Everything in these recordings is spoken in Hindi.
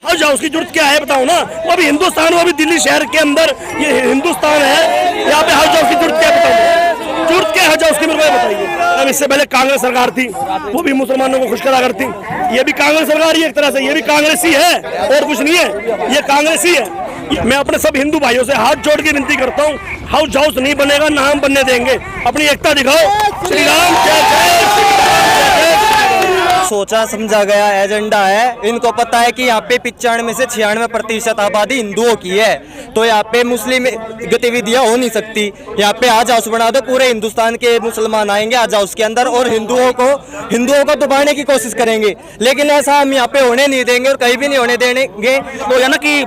हाउस हाउस की जरूरत क्या है बताओ ना। वो अभी हिंदुस्तान, वो अभी दिल्ली शहर के अंदर ये हिंदुस्तान है, यहाँ पे हाउस हाउस की जरूरत क्या बताओ, जरूरत क्या है हाउस हाउस की मेरे को बताइए। अब इससे पहले कांग्रेस सरकार थी, वो भी मुसलमानों को खुश करा करती, ये भी कांग्रेस सरकार ही एक तरह से, ये भी कांग्रेस ही है और कुछ नहीं है, ये कांग्रेस ही है। मैं अपने सब हिंदू भाइयों से हाथ जोड़ के विनती करता हूँ, हाउस हाउस नहीं बनेगा ना हम बनने देंगे। अपनी एकता दिखाओ। श्री राम जय जय। सोचा समझा गया एजेंडा है। इनको पता है कि यहाँ पे 95 से 96% आबादी हिंदुओं की है, तो यहाँ पे मुस्लिम गतिविधियां हो नहीं सकती। यहाँ पे आज हाउस बना दो, पूरे हिंदुस्तान के मुसलमान आएंगे आज हाउस के अंदर और हिंदुओं को दबाने की कोशिश करेंगे, लेकिन ऐसा हम यहाँ पे होने नहीं देंगे और कहीं भी नहीं होने देंगे। तो है ना कि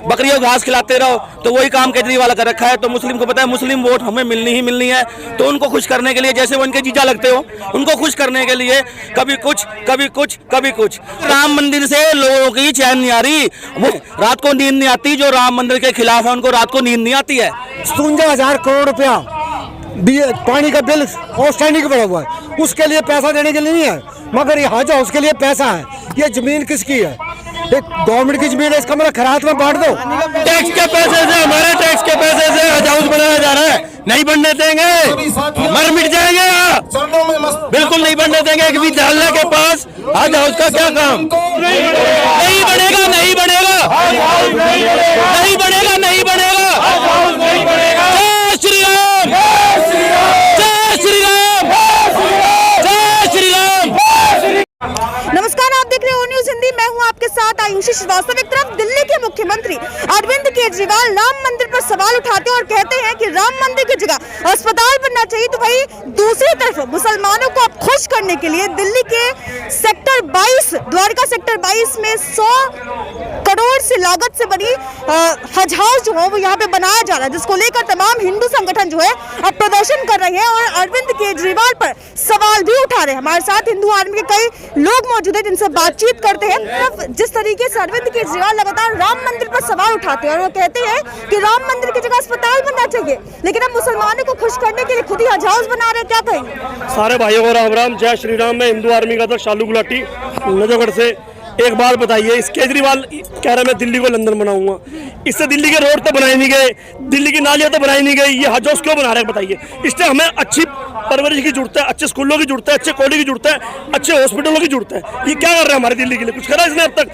बकरियों को घास खिलाते रहो, तो वही काम केजरीवाल का रखा है। तो मुस्लिम को पता है मुस्लिम वोट हमें मिलनी ही मिलनी है, तो उनको खुश करने के लिए, जैसे वो उनके जीजा लगते हो, उनको खुश करने के लिए कभी कुछ कभी कुछ कभी कुछ। राम मंदिर से लोगों की चैन नहीं आ रही, वो रात को नींद नहीं आती, जो राम मंदिर के खिलाफ है उनको रात को नींद नहीं आती है। 57,000 करोड़ रुपया पानी का बिल आउटस्टैंडिंग पड़ा हुआ है, उसके लिए पैसा देने के लिए नहीं है, मगर ये हाउस हाउस के लिए पैसा है। ये जमीन किसकी है? एक गवर्नमेंट की जमीन है, इसका मतलब खरात में बांट दो। टैक्स के पैसे से, हमारे टैक्स के पैसे से हाउस हाउस बनाया जा रहा है, नहीं बनने देंगे, मर मिट जाएंगे। बिल्कुल नहीं बनने देंगे। एक विद्यालय के पास हाउस हाउस का क्या काम? नहीं बनेगा, नहीं बनेगा, नहीं बनेगा, नहीं बनेगा। जय श्री राम, जय श्री राम, जय श्री राम। नमस्कार, आप देख रहे हो न्यूज़ हिंदी। मैं हूं आपके साथ आयुषी श्रीवास्तव। एक तरफ दिल्ली के मुख्यमंत्री अरविंद केजरीवाल राम मंदिर पर सवाल उठाते हैं और कहते हैं कि राम मंदिर की जगह अस्पताल बनना चाहिए, तो वही दूसरी तरफ मुसलमानों को अब खुश करने के लिए दिल्ली के सेक्टर 22 द्वारका सेक्टर 22 में 100 करोड़ से लागत से बनी हज हाउस जो है वो यहाँ पे बनाया जा रहा है, जिसको लेकर तमाम हिंदू संगठन जो है अब प्रदर्शन कर रहे हैं और अरविंद केजरीवाल पर सवाल भी उठा रहे हैं। हमारे साथ हिंदू आर्मी के कई लोग मौजूद है जिनसे बातचीत करते हैं। जिस तरीके से अरविंद केजरीवाल लगातार राम मंदिर पर सवाल उठाते हैं और वो कहते हैं कि राम मंदिर की जगह अस्पताल बनना चाहिए, लेकिन अब मुसलमानों को खुश करने के लिए खुद ही हज हाउस बना रहे हैं, क्या कहेंगे? सारे भाइयों को राम राम, जय श्री राम। मैं हिंदू आर्मी का अध्यक्ष शालू गुलाटी नजफगढ़ से। एक बात बताइए, इस केजरीवाल कह रहा है मैं दिल्ली को लंदन बनाऊंगा, इससे दिल्ली के रोड तो बनाए नहीं गए, दिल्ली की नालियां तो बनाई नहीं गई, ये हज हाउस क्यों बना रहे हैं बताइए? इससे हमें अच्छी परवरिश की जरूरत है, अच्छे स्कूलों की जरूरत है, अच्छे कॉलेज की जरूरत है, अच्छे हॉस्पिटलों की जरूरत है। ये क्या कर रहे हैं हमारी दिल्ली के लिए? कुछ करा इसने अब तक?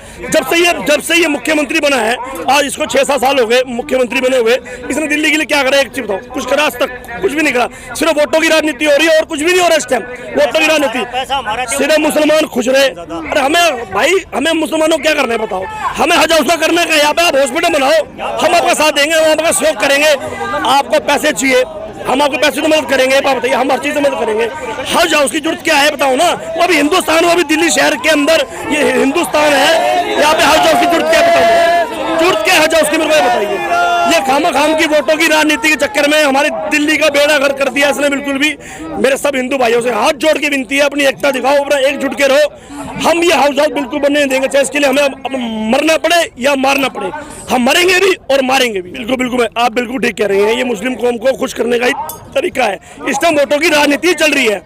जब से ये मुख्यमंत्री बना है, आज इसको 6-7 साल हो गए मुख्यमंत्री बने हुए, इसने दिल्ली के लिए क्या करा? एक चीज बताओ, कुछ करा आज तक? कुछ भी नहीं करा। सिर्फ वोटों की राजनीति हो रही है और कुछ भी नहीं हो रहा इस टाइम। वोटों की राजनीति, सिर्फ मुसलमान खुश रहे। अरे हमें भाई, हमें मुसलमानों क्या करना है बताओ? हमें हज हाउस करना है, यहाँ पे आप हॉस्पिटल बनाओ, हम आपका साथ देंगे, हम आपका सहयोग करेंगे। आपको पैसे चाहिए, हम आपको पैसे तो मदद करेंगे, बताइए हम हर चीज से मदद करेंगे। हज हाउस की जरूरत क्या है बताओ ना। वो अभी हिंदुस्तान, वो अभी दिल्ली शहर के अंदर ये हिंदुस्तान है, यहाँ पे हज हाउस की जरूरत क्या बताओ, जरूरत क्या है हज हाउस की मेरे को बताइए? ये खाम की वोटों की राजनीति के चक्कर में हमारी दिल्ली का बेड़ा गर्क कर दिया इसने बिल्कुल भी। मेरे सब हिंदू भाइयों से हाथ जोड़ के विनती है, अपनी एकता दिखाओ, अपना एकजुट के रहो। हम ये हाउस बिल्कुल बनने नहीं देंगे, चाहे इसके लिए हमें मरना पड़े या मारना पड़े। हम मरेंगे भी और मारेंगे भी। बिल्कुल बिल्कुल, आप बिल्कुल ठीक कह रहे हैं। ये मुस्लिम कौम को खुश करने का ही तरीका है। इस टाइम वोटों की राजनीति चल रही है।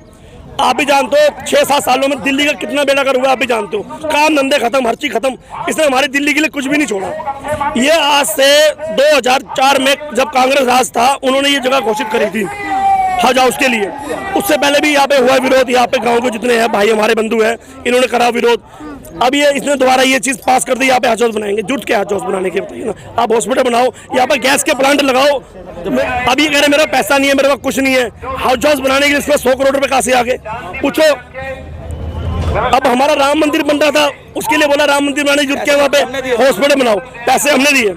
आप भी जानते हो 6-7 सालों में दिल्ली का कितना बेड़ा कर हुआ, आप भी जानते हो। काम धंधे खत्म, हर चीज खत्म। इसने हमारी दिल्ली के लिए कुछ भी नहीं छोड़ा। ये आज से 2004 में जब कांग्रेस राज था, उन्होंने ये जगह घोषित करी थी हज हाउस के लिए। उससे पहले भी यहाँ पे हुआ विरोध, यहाँ पे गाँव के जितने हैं भाई हमारे बंधु हैं, इन्होंने करा विरोध। अब ये इसने दोबारा ये चीज पास कर दी, यहाँ पे हज हाउस बनाएंगे। जुट के हज हाउस बनाने के बताइए ना। आप हॉस्पिटल बनाओ, यहाँ पर गैस के प्लांट लगाओ। अब ये कह रहे मेरा पैसा नहीं है, मेरे पास कुछ नहीं है। हाउस हाउस बनाने के लिए इसमें 100 करोड़ रुपए कहाँ से आ गए पूछो। अब हमारा राम मंदिर बन रहा था, उसके लिए बोला राम मंदिर बनाने की जरूरत क्या, वहाँ पे हॉस्पिटल बनाओ, पैसे हमने दिए।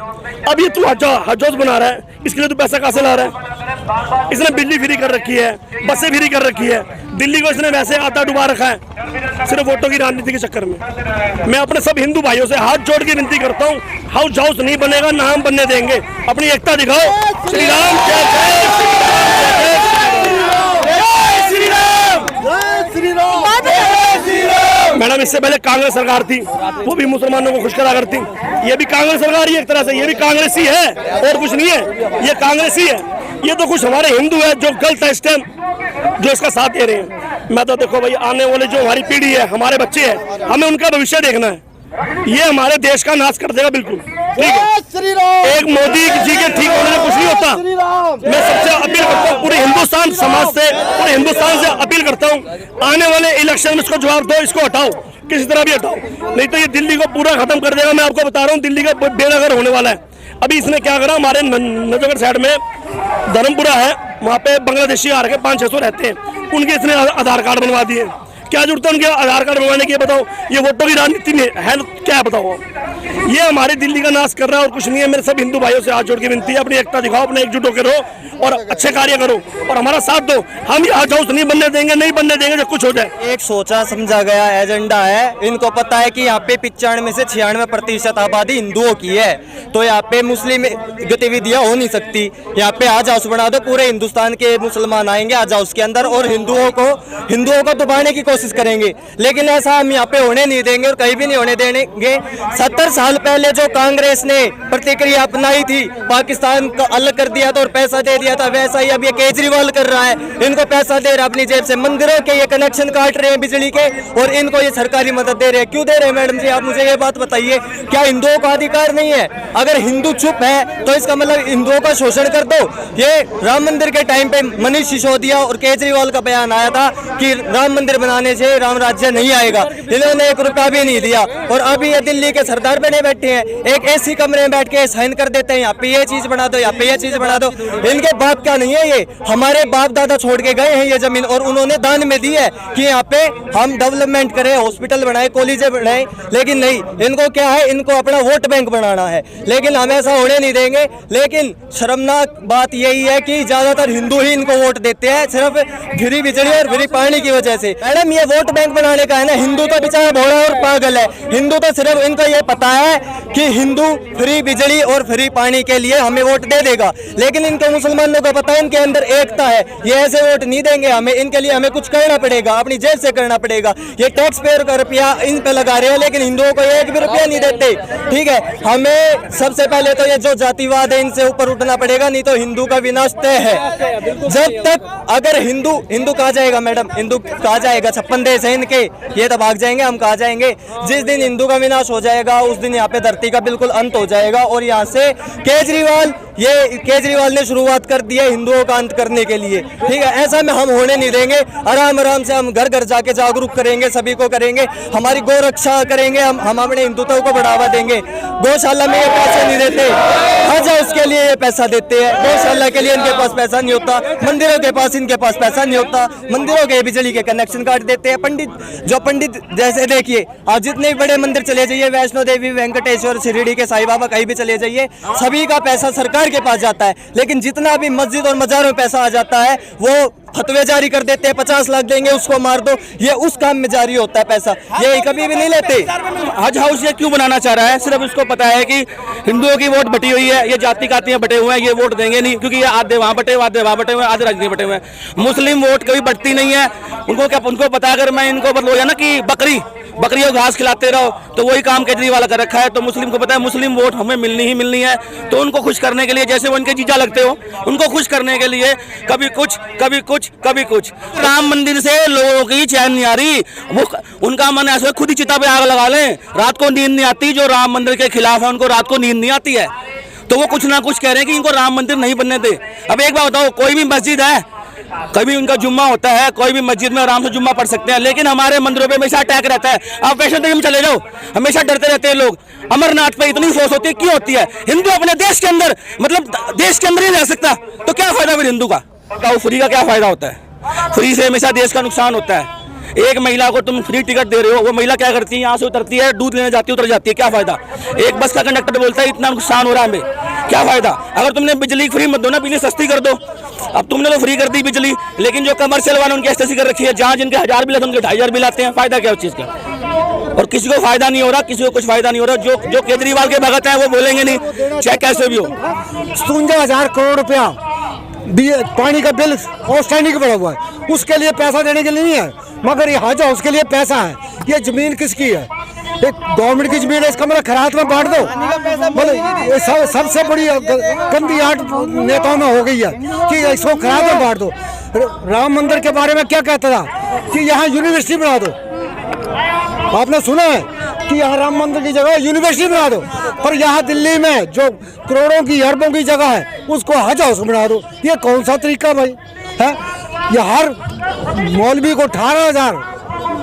अब ये तू हज हाउस बना रहा है, इसके लिए तू पैसा कहाँ से ला रहा है? इसने बिजली फ्री कर रखी है, बसें फ्री कर रखी है, दिल्ली को इसने वैसे आधा डुबा रखा है सिर्फ वोटों की राजनीति के चक्कर में। मैं अपने सब हिंदू भाइयों से हाथ जोड़ के विनती करता हूँ, हाउस हाउस नहीं बनेगा ना हम बनने देंगे। अपनी एकता दिखाओ। श्री राम जय जय, श्री राम, श्री राम। मैडम इससे पहले कांग्रेस सरकार थी, वो भी मुसलमानों को खुश करा करती, ये भी कांग्रेस सरकार ही एक तरह से, ये भी कांग्रेस ही है और कुछ नहीं है, ये कांग्रेस ही है। ये तो कुछ हमारे हिंदू है जो गलत है इस टाइम, जो इसका साथ दे रहे हैं। मैं तो देखो भाई, आने वाले जो हमारी पीढ़ी है, हमारे बच्चे हैं, हमें उनका भविष्य देखना है। ये हमारे देश का नाश कर देगा बिल्कुल। ठीक है, एक मोदी जी के ठीक होने से कुछ नहीं होता। मैं सबसे अपील करता हूँ पूरे हिंदुस्तान समाज से, पूरे हिंदुस्तान से अपील करता हूँ, आने वाले इलेक्शन में इसको जवाब दो, इसको हटाओ, किसी तरह भी हटाओ, नहीं तो ये दिल्ली को पूरा खत्म कर देगा। मैं आपको बता रहा हूँ, दिल्ली का बेनगर होने वाला है। अभी इसने क्या करा, हमारे नजफगढ़ साइड में धर्मपुरा है, वहाँ पे बांग्लादेशी आ रखे 500-600 रहते हैं, उनके इसने आधार कार्ड बनवा दिए। क्या जरूरत है उनके आधार कार्ड बनवाने की? बताओ, ये वोटों की राजनीति में है क्या है? बताओ, ये हमारी दिल्ली का नाश कर रहा है और कुछ नहीं है। मेरे सब हिंदू भाइयों से हाथ जोड़ के विनती है, अपनी एकता दिखाओ, अपने एकजुट होकर रहो और अच्छे कार्य करो और हमारा साथ दो। हम यहाँ हाउस नहीं बनने देंगे, नहीं बनने देंगे जब कुछ हो जाए। एक सोचा समझा गया एजेंडा है। इनको पता है कि यहाँ पे 95 से 96% आबादी हिंदुओं की है, तो यहाँ पे मुस्लिम गतिविधियां हो नहीं सकती। यहाँ पे आज हाउस बना दो, पूरे हिंदुस्तान के मुसलमान आएंगे आज हाउस के अंदर और हिंदुओं को दबाने की कोशिश करेंगे, लेकिन ऐसा हम यहाँ पे होने नहीं देंगे और कहीं भी नहीं होने देंगे। 70 साल पहले जो कांग्रेस ने प्रतिक्रिया अपनाई थी, पाकिस्तान को अलग कर दिया था और पैसा दे दिया था, वैसा ही अब ये केजरीवाल कर रहा है। इनको पैसा दे रहा है अपनी जेब से, मंदिरों के ये कनेक्शन काट रहे हैं बिजली के और इनको ये सरकारी मदद दे रहे हैं। क्यों दे रहे हैं मैडम जी, आप मुझे ये बात बताइए। क्या हिंदुओं का अधिकार नहीं है? अगर हिंदू चुप है तो इसका मतलब हिंदुओं का शोषण कर दो। ये राम मंदिर के टाइम पे मनीष सिसोदिया और केजरीवाल का बयान आया था कि राम मंदिर बनाने से राम राज्य नहीं आएगा, इन्होंने 1 रुपया भी नहीं दिया और अभी ये दिल्ली के सरदार बने बैठे हैं, एक एसी कमरे में बैठ के साइन कर देते हैं, यहाँ पे ये चीज बना दो, यहाँ पे ये चीज बना दो। इनके बाप क्या नहीं है, ये हमारे बाप दादा छोड़ के गए हैं ये जमीन और उन्होंने दान में दी है कि यहाँ पे हम डेवलपमेंट करें, हॉस्पिटल बनाए, कॉलेज बनाए, लेकिन नहीं, इनको क्या है, इनको अपना वोट बैंक बनाना है, लेकिन हम ऐसा होने नहीं देंगे। लेकिन शर्मनाक बात यही है कि ज्यादातर हिंदू ही इनको वोट देते हैं, सिर्फ फ्री बिजली और फ्री पानी की वजह से। मैडम ये वोट बैंक बनाने का है ना, हिंदू तो बेचारा भोला और पागल है। हिंदू तो सिर्फ इनको ये पता है कि हिंदू फ्री बिजली और फ्री पानी के लिए हमें वोट दे देगा, लेकिन इनको मुसलमानों को पता है इनके अंदर एकता है, ये ऐसे वोट नहीं देंगे हमें, इनके लिए हमें कुछ करना पड़ेगा, अपनी जेब से करना पड़ेगा। ये टैक्स पेयर का रुपया इन पे लगा रहे हैं, लेकिन हिंदुओं को 1 भी रुपया नहीं देते। ठीक है, हमें सबसे पहले तो ये जो जातिवाद है इनसे ऊपर उठना पड़ेगा, नहीं तो हिंदू का विनाश तय है। जब तक अगर हिंदू कहा जाएगा मैडम, हिंदू कहा जाएगा, 56 देश है इनके, ये तो भाग जाएंगे, हम कहा जाएंगे। जिस दिन हिंदू का विनाश हो जाएगा उस दिन यहाँ पे धरती का बिल्कुल अंत हो जाएगा। और यहाँ से केजरीवाल ने शुरुआत कर दी है हिंदुओं का अंत करने के लिए। ठीक है, ऐसा में हम होने नहीं देंगे। आराम आराम से हम घर घर जाके जागरूक करेंगे, सभी को करेंगे, हमारी गौ रक्षा करेंगे, हम अपने हिंदुत्व को बढ़ावा देंगे। गौशाला में ये पैसे नहीं देते, हज उसके लिए ये पैसा देते हैं, गौशाला के लिए इनके पास पैसा नहीं होता, मंदिरों के पास इनके पास पैसा नहीं होता, मंदिरों के बिजली के कनेक्शन काट देते हैं। पंडित जैसे देखिए, आप जितने भी बड़े मंदिर चले जाइए, वैष्णो देवी, वेंकटेश्वर, शिरडी के साईं बाबा, कहीं भी चले जाइए, सभी का पैसा सरकार के पास जाता है, लेकिन जितना भी मस्जिद और मजारों में पैसा आ जाता है वो फतवे जारी कर देते हैं, 50 लाख देंगे उसको मार दो, ये उस काम में जारी होता है पैसा, ये कभी भी नहीं लेते। हज हाउस ये क्यों बनाना चाह रहा है? सिर्फ इसको पता है कि हिंदुओं की वोट बटी हुई है, ये जाति कातियां बटे हुए हैं, ये वोट देंगे नहीं, क्योंकि ये आधे वहाँ बटे हुए, आधे वहाँ बटे हुए, आधे राजनीति बटे हुए हैं। मुस्लिम वोट कभी बढ़ती नहीं है। उनको पता है, अगर मैं इनको बदलो या ना कि बकरियों को घास खिलाते रहो, तो वही काम केजरीवाल कर रखा है। तो मुस्लिम को पता है मुस्लिम वोट हमें मिलनी ही मिलनी है, तो उनको खुश करने के लिए, जैसे वो उनके जीजा लगते हो, उनको खुश करने के लिए कभी कुछ कभी कुछ कभी कुछ। राम मंदिर से लोगों की चैन नहीं आ रही, वो उनका मन ऐसा खुद ही चिता पे आग लगा लें, रात को नींद नहीं आती। जो राम मंदिर के खिलाफ है उनको रात को नींद नहीं आती है, तो वो कुछ ना कुछ कह रहे हैं कि इनको राम मंदिर नहीं बनने दे। अब एक बात बताओ, कोई भी मस्जिद है, कभी उनका जुम्मा होता है, कोई भी मस्जिद में आराम से जुम्मा पढ़ सकते हैं, लेकिन हमारे मंदिरों पे हमेशा अटैक रहता है। आप वैष्णो देवी में चले जाओ, हमेशा डरते रहते हैं लोग। अमरनाथ पे इतनी फोर्स होती है, क्यों होती है? हिंदू अपने देश के अंदर, मतलब देश के अंदर ही रह सकता, तो क्या फायदा फिर हिंदू का? फ्री का क्या फायदा होता है? फ्री से हमेशा देश का नुकसान होता है। एक महिला को तुम फ्री टिकट दे रहे हो, वो महिला क्या करती है, यहाँ से उतरती है, दूध लेने जाती है, उतर जाती है, क्या फायदा? एक बस का कंडक्टर बोलता है इतना नुकसान हो रहा है हमें, क्या फायदा? अगर तुमने बिजली फ्री मत दो ना, बिजली सस्ती कर दो। अब तुमने तो फ्री कर दी बिजली, लेकिन जो कमर्शियल वाले उनकी एसटीसी कर रखी है, जहाँ जिनके 1000 बिल है उनके 2500 बिल आते हैं, फायदा क्या उस चीज का? और किसी को फायदा नहीं हो रहा, किसी को कुछ फायदा नहीं हो रहा। जो केजरीवाल के भगत है वो बोलेंगे नहीं, चाहे कैसे भी हो। 57,000 करोड़ रुपया पानी का बिल आउटस्टैंडिंग पड़ा हुआ है, उसके लिए पैसा देने के लिए नहीं है, मगर ये हज हाउस के लिए पैसा है। ये जमीन किसकी है? एक गवर्नमेंट की जमीन है, इसका मतलब खैरात में बांट दो। मतलब सबसे बड़ी गंदी आंट नेताओं में हो गई है कि इसको खैरात में बांट दो। राम मंदिर के बारे में क्या कहता था कि यहाँ यूनिवर्सिटी बना दो। आपने सुना है कि कि यहाँ राम मंदिर की जगह यूनिवर्सिटी बना दो, पर यहाँ दिल्ली में जो करोड़ों की अरबों की जगह है उसको हज हाउस बना दो। ये कौन सा तरीका भाई है? ये हर मौलवी को 18,000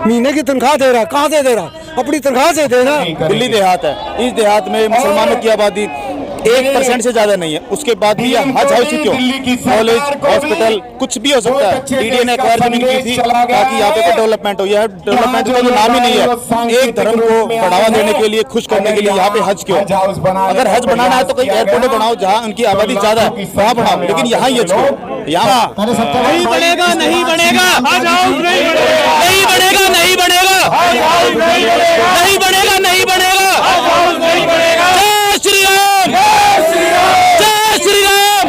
महीने की तनख्वाह दे रहा है। कहाँ से दे रहा? अपनी तनख्वाह से दे रहा। दिल्ली देहात है, इस देहात में मुसलमानों की आबादी 1% से ज्यादा नहीं है, उसके बाद भी हज हाउस क्यों? कॉलेज, हॉस्पिटल कुछ भी हो सकता है। डीडीए ने एक्वायर जमीन की थी ताकि यहाँ पे कोई डेवलपमेंट हो। यह डेवलपमेंट का तो नाम ही नहीं है। एक धर्म को बढ़ावा देने के लिए, खुश करने के लिए यहाँ पे हज क्यों? अगर हज बनाना है तो कहीं एयरपोर्ट बनाओ जहाँ उनकी आबादी ज्यादा है, वहाँ बनाओ, लेकिन यहाँ हज क्यों? यहाँ नहीं बनेगा, नहीं बनेगा, नहीं बनेगा, नहीं बनेगा, नहीं बनेगा, नहीं बनेगा। जय श्री राम, जय श्री राम,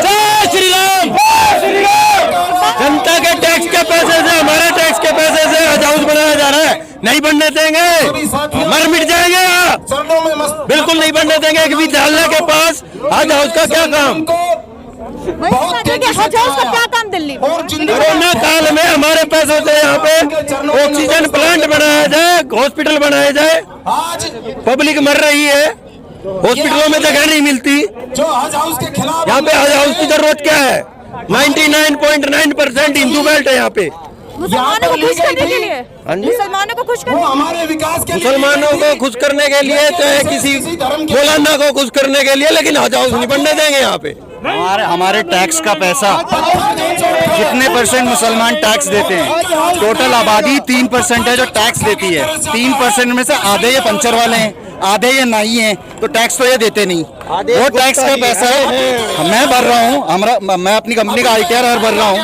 जय श्री राम। जनता के टैक्स के पैसे से, हमारे टैक्स के पैसे से हज हाउस बनाया जा रहा है। नहीं बनने देंगे, मर मिट जाएंगे यहाँ। बिल्कुल नहीं बनने देंगे। एक विद्यालय के पास हज हाउस का क्या काम? हज हाउस का क्या काम दिल्ली में? कोरोना काल में हमारे पैसों से यहाँ पे ऑक्सीजन प्लांट बनाया जाए, हॉस्पिटल बनाया जाए। पब्लिक मर रही है, हॉस्पिटलों में जगह नहीं मिलती। यहाँ पे हज हाउस की जरूरत क्या है? 99.9% हिंदू बेल्ट है यहाँ पे। मुसलमानों को खुश करने के लिए, मुसलमानों को खुश करने, हमारे विकास के मुसलमानों को खुश करने के लिए, चाहे किसी मौलाना को खुश करने के लिए, लेकिन हज हाउस नहीं बनने देंगे यहाँ पे। हमारे टैक्स का पैसा कितने परसेंट मुसलमान टैक्स देते हैं? टोटल आबादी 3% है जो टैक्स देती है। 3% में से आधे ये पंचर वाले हैं, आधे ये नाई हैं, तो टैक्स तो ये देते नहीं। वो टैक्स का पैसा है मैं भर रहा हूँ, मैं अपनी कंपनी का ITR भर रहा हूँ।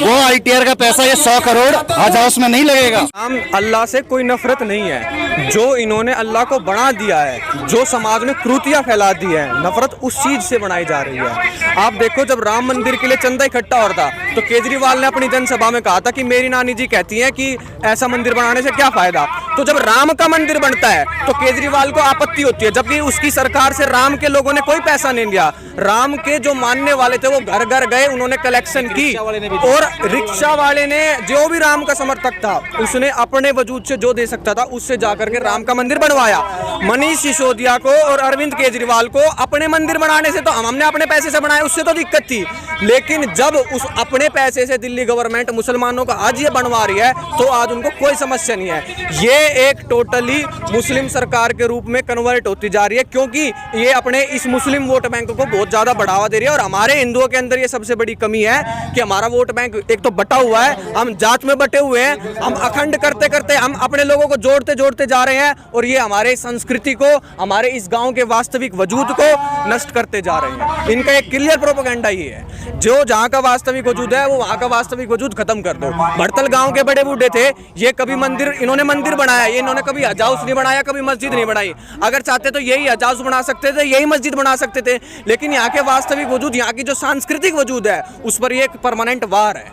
वो ITR का पैसा ये 100 करोड़ हज हाउस में नहीं लगेगा। हम अल्लाह से कोई नफरत नहीं है। जो इन्होंने अल्लाह को बना दिया है, जो समाज में क्रूतियाँ फैला दी है, नफरत उस चीज से बनाई जा रही है। आप देखो, जब राम मंदिर के लिए चंदा इकट्ठा हो रहा था तो केजरीवाल ने अपनी जनसभा में कहा था कि मेरी नानी जी कहती हैं कि ऐसा मंदिर बनाने से क्या फायदा। तो जब राम का मंदिर बनता है तो केजरीवाल को आपत्ति होती है, जबकि उसकी सरकार से राम के लोगों ने कोई पैसा नहीं लिया। राम के जो मानने वाले थे वो घर घर गए, उन्होंने कलेक्शन की, और रिक्शा वाले ने, जो भी राम का समर्थक था, उसने अपने वजूद से जो दे सकता था उससे जाकर के राम का मंदिर बनवाया। मनीष सिसोदिया को और अरविंद केजरीवाल को अपने मंदिर बनाने से तो हमने अपने पैसे से बनाया, उससे तो दिक्कत थी, लेकिन जब उस अपने पैसे से दिल्ली गवर्नमेंट मुसलमानों का आज ये बनवा रही है तो आज उनको कोई समस्या नहीं है। ये एक टोटली मुस्लिम सरकार के रूप में कन्वर्ट होती जा रही है, क्योंकि ये अपने इस मुस्लिम वोट बैंक को बहुत ज्यादा बढ़ावा दे रही है। और हमारे हिंदुओं के अंदर ये सबसे बड़ी कमी है कि हमारा वोट बैंक एक तो बटा हुआ है, हम जात में बटे हुए हैं, हम अखंड करते करते हम अपने लोगों को जोड़ते जोड़ते जा रहे हैं, और ये हमारे संस्कृति को, हमारे इस गांव के वास्तविक वजूद को नष्ट करते जा रहे हैं। इनका एक क्लियर प्रोपेगेंडा ये है, जो जहाँ का वास्तविक वजूद है वो वहाँ का वास्तविक वजूद खत्म कर दो। भड़तल गांव के बड़े बूढ़े थे, ये कभी मंदिर, इन्होंने मंदिर बनाया, ये इन्होंने कभी हज हाउस नहीं बनाया, कभी मस्जिद नहीं बनाई। अगर चाहते तो यही हज हाउस बना सकते थे, यही मस्जिद बना सकते थे, लेकिन यहाँ के वास्तविक वजूद, यहाँ की जो सांस्कृतिक वजूद है, उस पर ये एक परमानेंट वार है।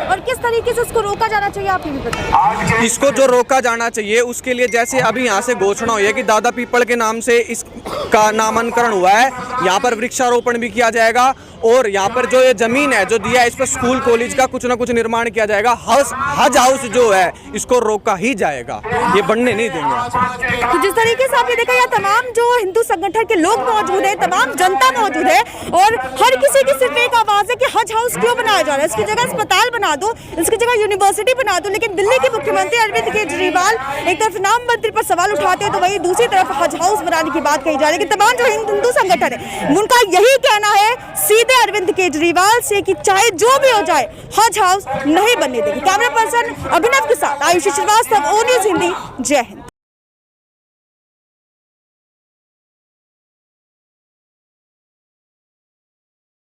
और किस तरीके से उसको रोका जाना चाहिए, आप ये भी बताइए। इसको जो रोका जाना चाहिए उसके लिए, जैसे अभी यहाँ से घोषणा हुई है कि दादा पीपल के नाम से इसका नामांकन हुआ है, यहाँ पर वृक्षारोपण भी किया जाएगा, और यहाँ पर जो ये जमीन है जो दिया है, इस पर स्कूल कॉलेज का कुछ ना कुछ निर्माण किया जाएगा। हज हाउस जो है इसको रोका ही जाएगा, ये बनने नहीं देंगे। तो जिस तरीके से आपने देखा, यहाँ तमाम जो हिंदू संगठन के लोग मौजूद है, तमाम जनता मौजूद है, और हर किसी की सिर्फ एक आवाज है कि हज हाउस क्यों बनाया जा रहा है? इसकी जगह अस्पताल बना दो, इसकी जगह यूनिवर्सिटी बना दो। लेकिन दिल्ली के मुख्यमंत्री अरविंद केजरीवाल एक तरफ राम मंदिर पर सवाल उठाते हैं तो वहीं दूसरी तरफ हज हाउस बनाने की बात कही जा रही है। कि तमाम जो हिंदू संगठन है उनका यही कहना है सीधे अरविंद केजरीवाल से कि चाहे जो भी हो जाए हज हाउस नहीं बनने देंगे। कैमरा पर्सन अभिनव के साथ आयुषी श्रीवास्तव, ओ न्यूज़ हिंदी। जय हिंद।